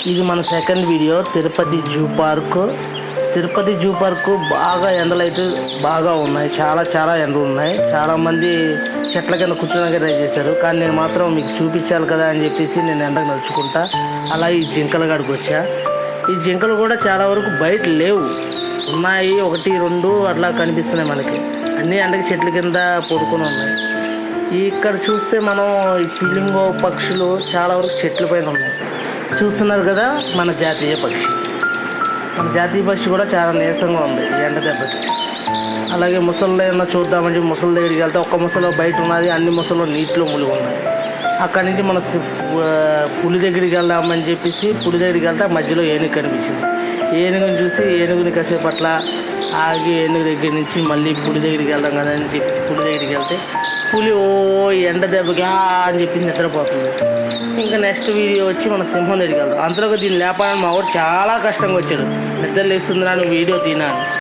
ఇది మన second video. Tirupati zoo park. Tirupati zoo park బాగా ఎండలు అయితే బాగా ఉన్నాయి. చాలా ఎండలు ఉన్నాయి. చాలామంది చెట్ల కింద కూర్చోడానికి ట్రై చేశారు. కానీ నేను మాత్రం మీకు చూపించాలి కదా అని చెప్పేసి నేను ఎండకు నడుచుకుంటా అలా ఈ జింకల కాడికి వచ్చా. ఈ జింకలు కూడా చాలా వరకు బయట లేవు, ఉన్నాయి 1, 2 అట్లా కనిపిస్తున్నాయి మనకి. అన్నీ ఎండకి చెట్ల కింద పడుకొని ఉన్నాయి. ఇక్కడ చూస్తే మనం ఈ ఫిలింగో పక్షులు చాలా వరకు చెట్ల పైన ఉన్నాయి. చూస్తున్నారు కదా మన జాతీయ పక్షి. మన జాతీయ పక్షి కూడా చాలా నీరసంగా ఉంది ఈ ఎండ దెబ్బకి. అలాగే ముసళ్ళు ఏమన్నా చూద్దామని చెప్పి ముసలి దగ్గరికి వెళ్తే ఒక్క ముసలు బయట ఉన్నది, అన్ని ముసలు నీటిలో మునిగి ఉన్నాయి. అక్కడి నుంచి మన పులి దగ్గరికి వెళ్దామని చెప్పేసి పులి దగ్గరికి వెళ్తే మధ్యలో ఏనుగు కనిపించింది. ఏనుగుని చూసి ఏనుగుని కాసేపు అట్లా ఆగి ఏనుగు దగ్గర నుంచి మళ్ళీ పులి దగ్గరికి వెళ్దాం కదా అని చెప్పి పులి దగ్గరికి వెళ్తే పులి ఎండ దెబ్బకి అని చెప్పి నిద్రపోతుంది. ఇంకా నెక్స్ట్ వీడియో వచ్చి మన సింహం దగ్గరికి వెళ్దాం. అంతలోకి దీన్ని లేపాలని మా వాడు చాలా కష్టంగా వచ్చాడు. నిద్ర లేస్తుందిరా నువ్వు వీడియో తినాను.